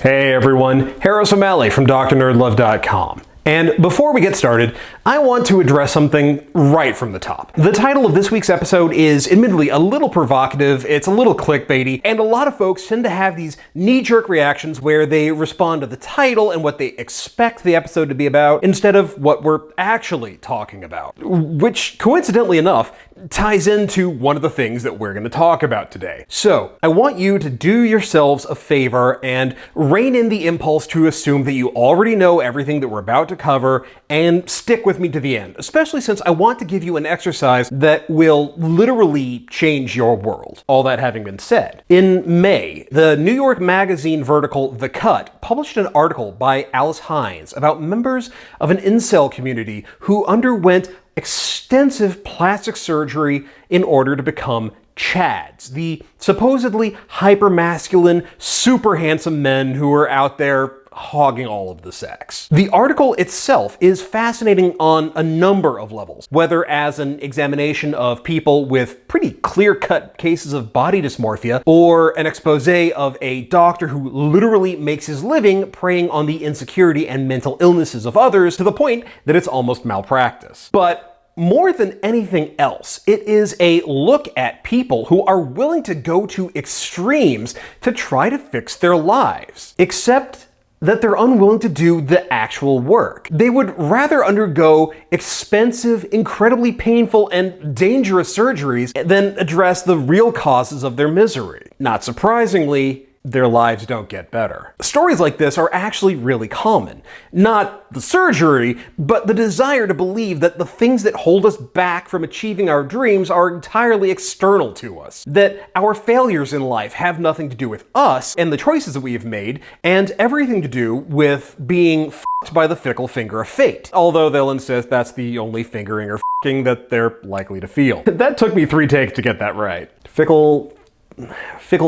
Hey everyone, Harris O'Malley from DrNerdLove.com. And before we get started, I want to address something right from the top. The title of this week's episode is admittedly a little provocative, it's a little clickbaity, and a lot of folks tend to have these knee-jerk reactions where they respond to the title and what they expect the episode to be about instead of what we're actually talking about. Which, coincidentally enough, ties into one of the things that we're going to talk about today. So, I want you to do yourselves a favor and rein in the impulse to assume that you already know everything that we're about to cover and stick with me to the end, especially since I want to give you an exercise that will literally change your world. All that having been said, in May, the New York Magazine vertical The Cut published an article by Alice Hines about members of an incel community who underwent extensive plastic surgery in order to become Chads, the supposedly hyper-masculine, super handsome men who are out there hogging all of the sex. The article itself is fascinating on a number of levels, whether as an examination of people with pretty clear-cut cases of body dysmorphia, or an expose of a doctor who literally makes his living preying on the insecurity and mental illnesses of others to the point that it's almost malpractice. But more than anything else, it is a look at people who are willing to go to extremes to try to fix their lives, except that they're unwilling to do the actual work. They would rather undergo expensive, incredibly painful, and dangerous surgeries than address the real causes of their misery. Not surprisingly, their lives don't get better. Stories like this are actually really common. Not the surgery, but the desire to believe that the things that hold us back from achieving our dreams are entirely external to us. That our failures in life have nothing to do with us and the choices that we have made, and everything to do with being f***ed by the fickle finger of fate. Although they'll insist that's the only fingering or f***ing that they're likely to feel. That took me 3 takes to get that right. Fickle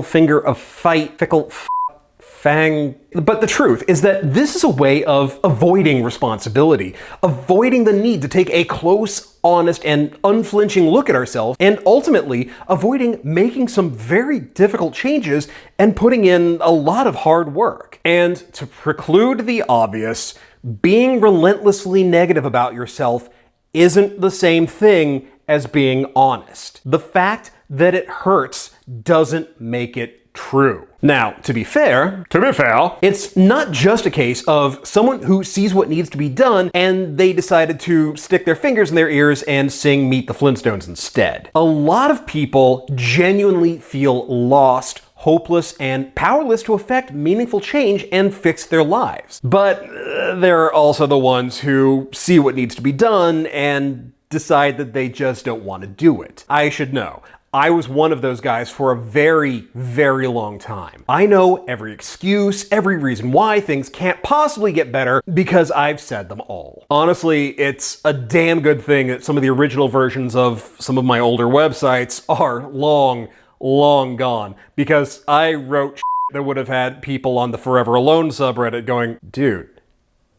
finger of fight, fang. But the truth is that this is a way of avoiding responsibility, avoiding the need to take a close, honest, and unflinching look at ourselves, and ultimately avoiding making some very difficult changes and putting in a lot of hard work. And to preclude the obvious, being relentlessly negative about yourself isn't the same thing as being honest. The fact that it hurts doesn't make it true. Now, to be fair, it's not just a case of someone who sees what needs to be done and they decided to stick their fingers in their ears and sing Meet the Flintstones instead. A lot of people genuinely feel lost, hopeless, and powerless to affect meaningful change and fix their lives. But there are also the ones who see what needs to be done and decide that they just don't want to do it. I should know. I was one of those guys for a very, very long time. I know every excuse, every reason why things can't possibly get better because I've said them all. Honestly, it's a damn good thing that some of the original versions of some of my older websites are long gone, because I wrote that would have had people on the Forever Alone subreddit going, dude,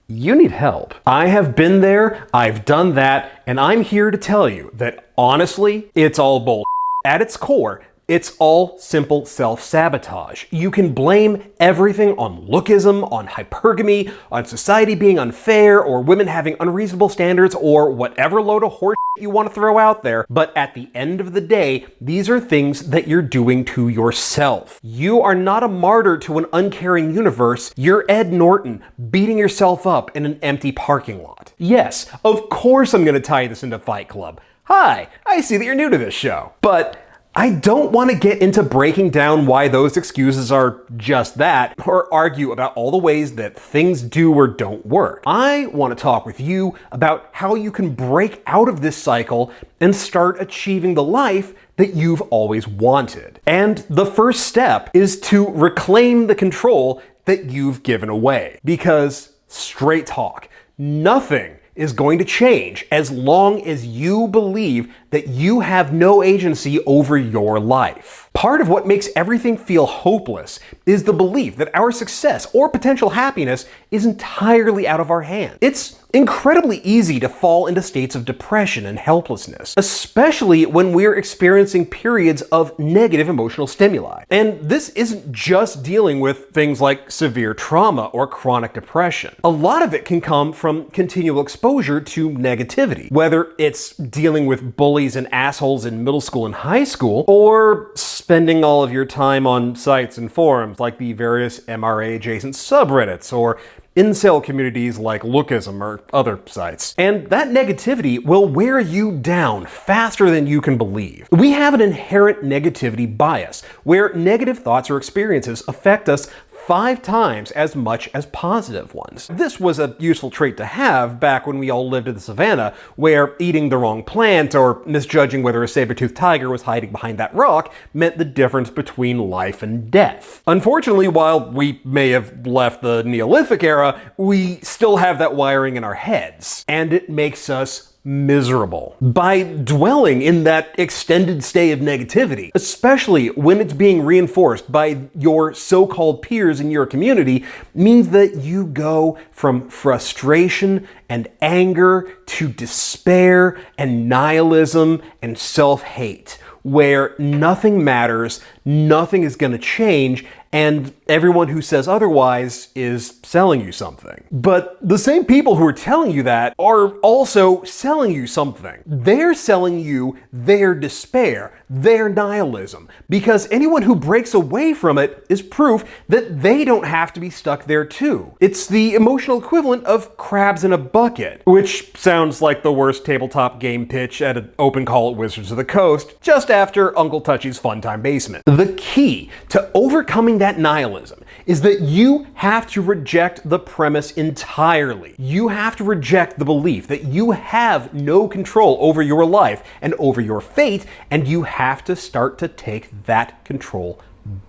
you need help. I have been there, I've done that, and I'm here to tell you that honestly, it's all bull. At its core, it's all simple self-sabotage. You can blame everything on lookism, on hypergamy, on society being unfair, or women having unreasonable standards, or whatever load of horse you want to throw out there. But at the end of the day, these are things that you're doing to yourself. You are not a martyr to an uncaring universe. You're Ed Norton beating yourself up in an empty parking lot. Yes, of course I'm going to tie this into Fight Club. Hi, I see that you're new to this show. But I don't want to get into breaking down why those excuses are just that, or argue about all the ways that things do or don't work. I want to talk with you about how you can break out of this cycle and start achieving the life that you've always wanted. And the first step is to reclaim the control that you've given away. Because, straight talk, nothing is going to change as long as you believe that you have no agency over your life. Part of what makes everything feel hopeless is the belief that our success or potential happiness is entirely out of our hands. It's incredibly easy to fall into states of depression and helplessness, especially when we're experiencing periods of negative emotional stimuli. And this isn't just dealing with things like severe trauma or chronic depression. A lot of it can come from continual exposure to negativity, whether it's dealing with bullies and assholes in middle school and high school, or spending all of your time on sites and forums like the various MRA-adjacent subreddits or incel communities like Lookism or other sites. And that negativity will wear you down faster than you can believe. We have an inherent negativity bias, where negative thoughts or experiences affect us 5 times as much as positive ones. This was a useful trait to have back when we all lived in the savannah, where eating the wrong plant or misjudging whether a saber-toothed tiger was hiding behind that rock meant the difference between life and death. Unfortunately, while we may have left the Neolithic era, we still have that wiring in our heads, and it makes us miserable. By dwelling in that extended state of negativity, especially when it's being reinforced by your so-called peers in your community, means that you go from frustration and anger to despair and nihilism and self-hate, where nothing matters, nothing is going to change, and everyone who says otherwise is selling you something. But the same people who are telling you that are also selling you something. They're selling you their despair, their nihilism, because anyone who breaks away from it is proof that they don't have to be stuck there too. It's the emotional equivalent of crabs in a bucket, which sounds like the worst tabletop game pitch at an open call at Wizards of the Coast, just after Uncle Touchy's Fun Time Basement. The key to overcoming that nihilism is that you have to reject the premise entirely. You have to reject the belief that you have no control over your life and over your fate, and you have to start to take that control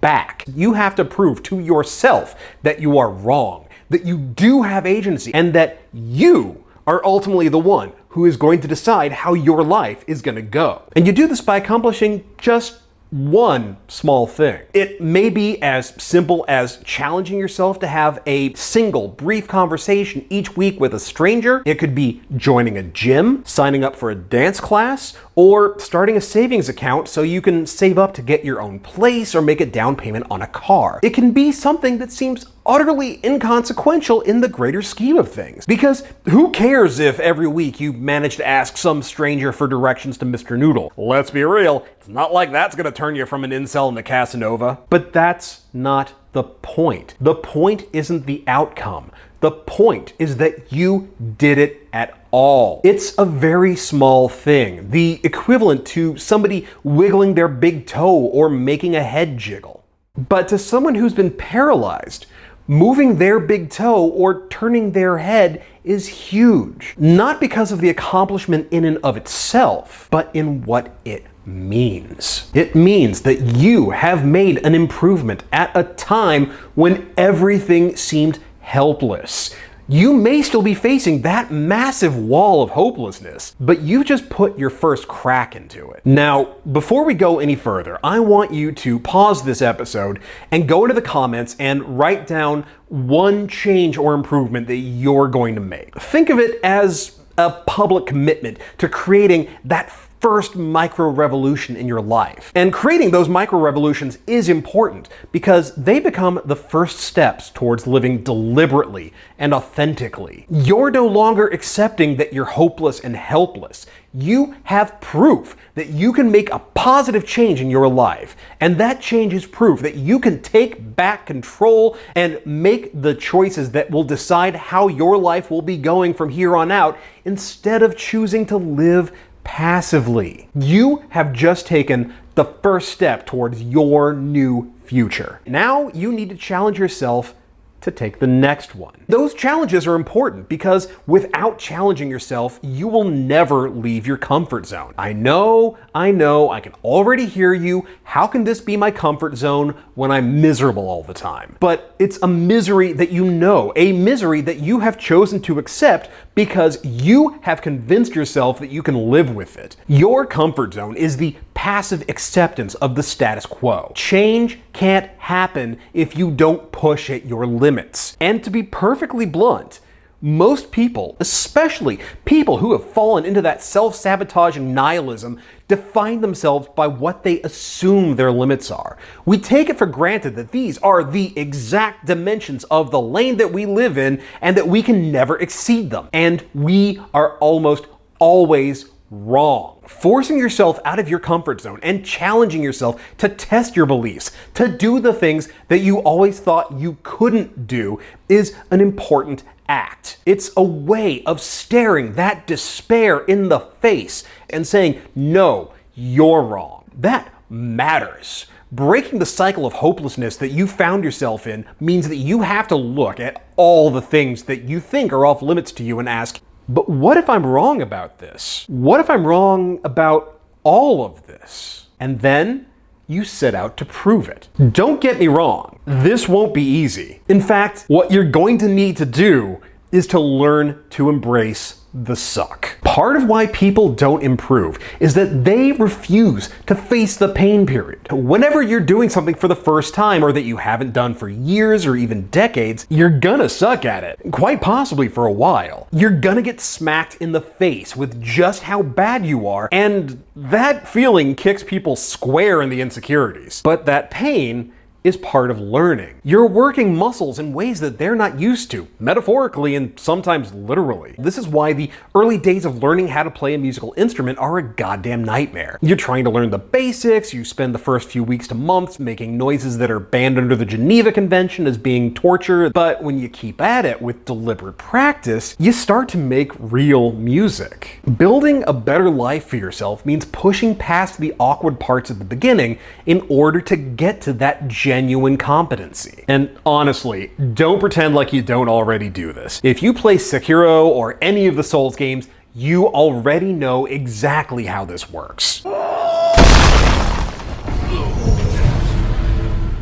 back. You have to prove to yourself that you are wrong, that you do have agency, and that you are ultimately the one who is going to decide how your life is going to go. And you do this by accomplishing just one small thing. It may be as simple as challenging yourself to have a single brief conversation each week with a stranger. It could be joining a gym, signing up for a dance class, or starting a savings account so you can save up to get your own place or make a down payment on a car. It can be something that seems utterly inconsequential in the greater scheme of things. Because who cares if every week you manage to ask some stranger for directions to Mr. Noodle? Let's be real, it's not like that's gonna turn you from an incel into Casanova. But that's not the point. The point isn't the outcome. The point is that you did it at all. It's a very small thing, the equivalent to somebody wiggling their big toe or making a head jiggle. But to someone who's been paralyzed, moving their big toe or turning their head is huge. Not because of the accomplishment in and of itself, but in what it means. It means that you have made an improvement at a time when everything seemed helpless. You may still be facing that massive wall of hopelessness, but you've just put your first crack into it. Now, before we go any further, I want you to pause this episode and go into the comments and write down one change or improvement that you're going to make. Think of it as a public commitment to creating that first micro-revolution in your life. And creating those micro-revolutions is important because they become the first steps towards living deliberately and authentically. You're no longer accepting that you're hopeless and helpless. You have proof that you can make a positive change in your life. And that change is proof that you can take back control and make the choices that will decide how your life will be going from here on out, instead of choosing to live passively. You have just taken the first step towards your new future. Now you need to challenge yourself to take the next one. Those challenges are important because without challenging yourself, you will never leave your comfort zone. I know, I can already hear you. How can this be my comfort zone when I'm miserable all the time? But it's a misery that you know, a misery that you have chosen to accept because you have convinced yourself that you can live with it. Your comfort zone is the passive acceptance of the status quo. Change can't happen if you don't push at your limits. And to be perfectly blunt, most people, especially people who have fallen into that self-sabotage and nihilism, define themselves by what they assume their limits are. We take it for granted that these are the exact dimensions of the lane that we live in and that we can never exceed them. And we are almost always wrong. Forcing yourself out of your comfort zone and challenging yourself to test your beliefs, to do the things that you always thought you couldn't do, is an important act. It's a way of staring that despair in the face and saying, no, you're wrong. That matters. Breaking the cycle of hopelessness that you found yourself in means that you have to look at all the things that you think are off limits to you and ask, but what if I'm wrong about this? What if I'm wrong about all of this? And then you set out to prove it. Don't get me wrong, this won't be easy. In fact, what you're going to need to do is to learn to embrace the suck. Part of why people don't improve is that they refuse to face the pain period. Whenever you're doing something for the first time or that you haven't done for years or even decades, you're gonna suck at it, quite possibly for a while. You're gonna get smacked in the face with just how bad you are, and that feeling kicks people square in the insecurities. But that pain is part of learning. You're working muscles in ways that they're not used to, metaphorically and sometimes literally. This is why the early days of learning how to play a musical instrument are a goddamn nightmare. You're trying to learn the basics, you spend the first few weeks to months making noises that are banned under the Geneva Convention as being torture, but when you keep at it with deliberate practice, you start to make real music. Building a better life for yourself means pushing past the awkward parts at the beginning in order to get to that genuine competency. And honestly, don't pretend like you don't already do this. If you play Sekiro or any of the Souls games, you already know exactly how this works.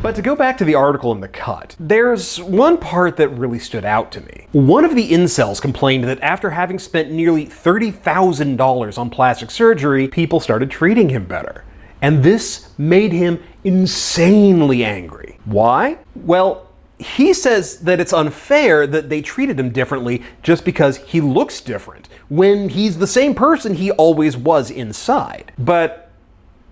But to go back to the article in The Cut, there's one part that really stood out to me. One of the incels complained that after having spent nearly $30,000 on plastic surgery, people started treating him better. And this made him insanely angry. Why? Well, he says that it's unfair that they treated him differently just because he looks different, when he's the same person he always was inside. But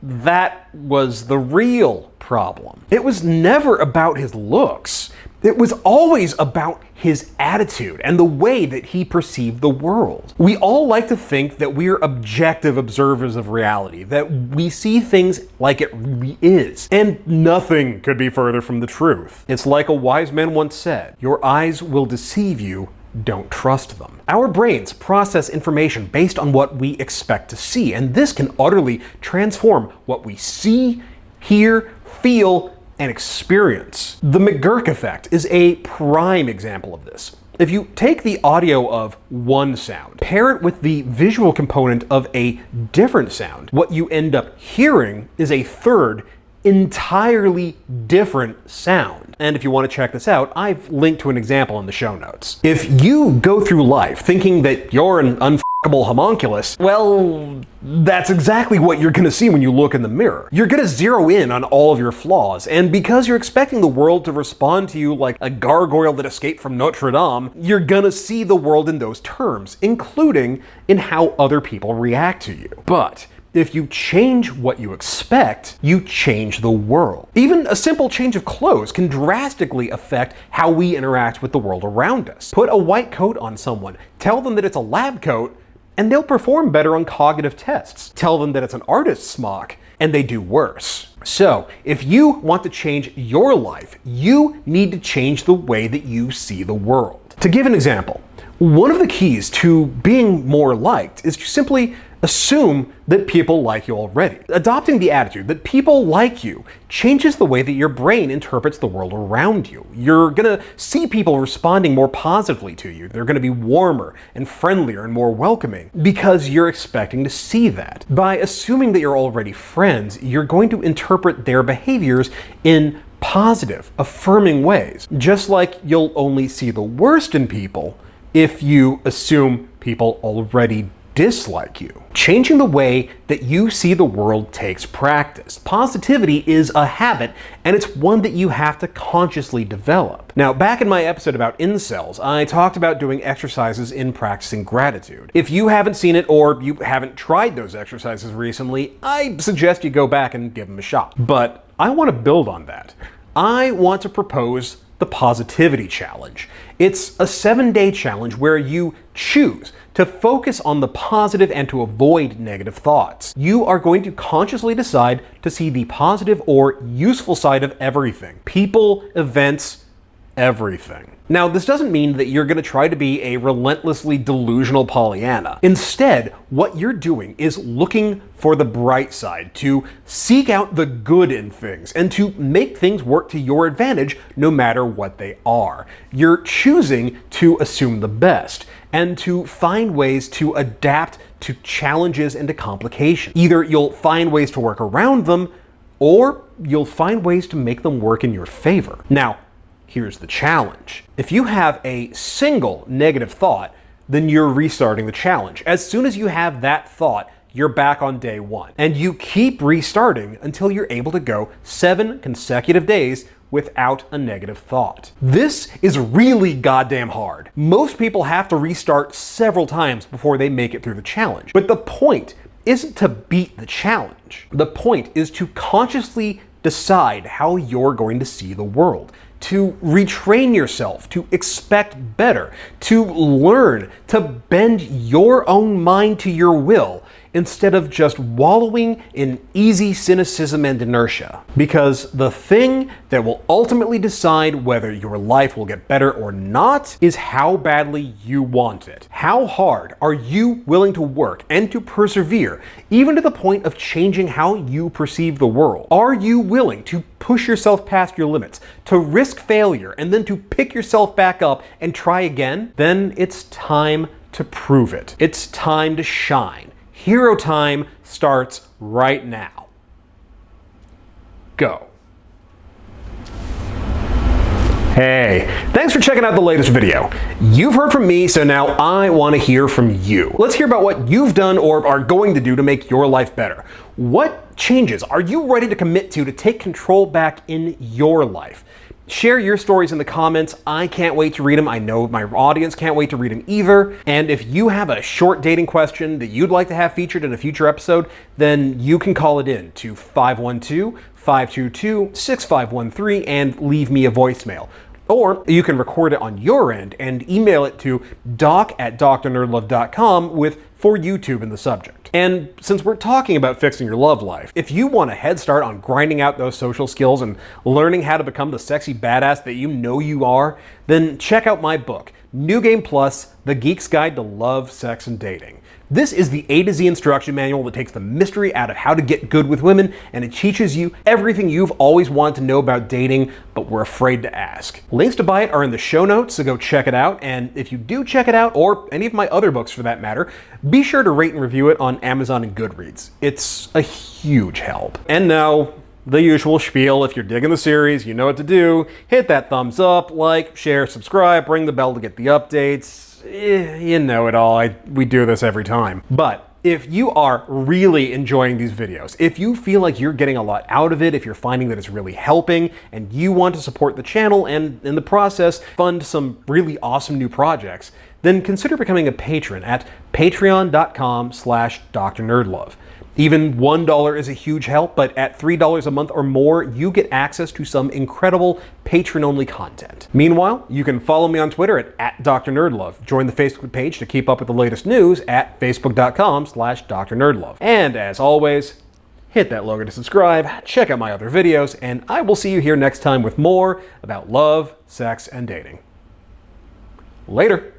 that was the real problem. It was never about his looks. It was always about his attitude and the way that he perceived the world. We all like to think that we're objective observers of reality, that we see things like it really is. And nothing could be further from the truth. It's like a wise man once said, "Your eyes will deceive you, don't trust them." Our brains process information based on what we expect to see, and this can utterly transform what we see, hear, feel, and experience. The McGurk effect is a prime example of this. If you take the audio of one sound, pair it with the visual component of a different sound, what you end up hearing is a third, entirely different sound. And if you want to check this out, I've linked to an example in the show notes. If you go through life thinking that you're an unfuckable homunculus, well, that's exactly what you're gonna see when you look in the mirror. You're gonna zero in on all of your flaws, and because you're expecting the world to respond to you like a gargoyle that escaped from Notre Dame, you're gonna see the world in those terms, including in how other people react to you. But if you change what you expect, you change the world. Even a simple change of clothes can drastically affect how we interact with the world around us. Put a white coat on someone, tell them that it's a lab coat, and they'll perform better on cognitive tests. Tell them that it's an artist's smock, and they do worse. So, if you want to change your life, you need to change the way that you see the world. To give an example, one of the keys to being more liked is to simply Assume that people like you already. Adopting the attitude that people like you changes the way that your brain interprets the world around you. You're gonna see people responding more positively to you. They're gonna be warmer and friendlier and more welcoming because you're expecting to see that. By assuming that you're already friends, you're going to interpret their behaviors in positive, affirming ways. Just like you'll only see the worst in people if you assume people already dislike you. Changing the way that you see the world takes practice. Positivity is a habit, and it's one that you have to consciously develop. Now, back in my episode about incels, I talked about doing exercises in practicing gratitude. If you haven't seen it or you haven't tried those exercises recently, I suggest you go back and give them a shot. But I want to build on that. I want to propose the Positivity Challenge. It's a 7-day challenge where you choose to focus on the positive and to avoid negative thoughts. You are going to consciously decide to see the positive or useful side of everything. People, events, everything. Now, this doesn't mean that you're going to try to be a relentlessly delusional Pollyanna. Instead, what you're doing is looking for the bright side, to seek out the good in things, and to make things work to your advantage no matter what they are. You're choosing to assume the best and to find ways to adapt to challenges and to complications. Either you'll find ways to work around them, or you'll find ways to make them work in your favor. Now, here's the challenge. If you have a single negative thought, then you're restarting the challenge. As soon as you have that thought, you're back on day 1. And you keep restarting until you're able to go 7 consecutive days without a negative thought. This is really goddamn hard. Most people have to restart several times before they make it through the challenge. But the point isn't to beat the challenge. The point is to consciously decide how you're going to see the world, to retrain yourself, to expect better, to learn to bend your own mind to your will instead of just wallowing in easy cynicism and inertia. Because the thing that will ultimately decide whether your life will get better or not is how badly you want it. How hard are you willing to work and to persevere, even to the point of changing how you perceive the world? Are you willing to push yourself past your limits, to risk failure, and then to pick yourself back up and try again? Then it's time to prove it. It's time to shine. Hero time starts right now. Go. Hey, thanks for checking out the latest video. You've heard from me, so now I want to hear from you. Let's hear about what you've done or are going to do to make your life better. What changes are you ready to commit to take control back in your life? Share your stories in the comments. I can't wait to read them. I know my audience can't wait to read them either. And if you have a short dating question that you'd like to have featured in a future episode, then you can call it in to 512-522-6513 and leave me a voicemail. Or you can record it on your end and email it to doc@drnerdlove.com for YouTube in the subject. And since we're talking about fixing your love life, if you want a head start on grinding out those social skills and learning how to become the sexy badass that you know you are, then check out my book, New Game Plus, The Geek's Guide to Love, Sex, and Dating. This is the A to Z instruction manual that takes the mystery out of how to get good with women, and it teaches you everything you've always wanted to know about dating, but were afraid to ask. Links to buy it are in the show notes, so go check it out. And if you do check it out, or any of my other books for that matter, be sure to rate and review it on Amazon and Goodreads. It's a huge help. And now, the usual spiel. If you're digging the series, you know what to do. Hit that thumbs up, like, share, subscribe, ring the bell to get the updates. You know it all. We do this every time. But if you are really enjoying these videos, if you feel like you're getting a lot out of it, if you're finding that it's really helping, and you want to support the channel and in the process fund some really awesome new projects, then consider becoming a patron at patreon.com/drnerdlove. Even $1 is a huge help, but at $3 a month or more, you get access to some incredible patron-only content. Meanwhile, you can follow me on Twitter at @drnerdlove. Join the Facebook page to keep up with the latest news at facebook.com/drnerdlove. And as always, hit that logo to subscribe, check out my other videos, and I will see you here next time with more about love, sex, and dating. Later.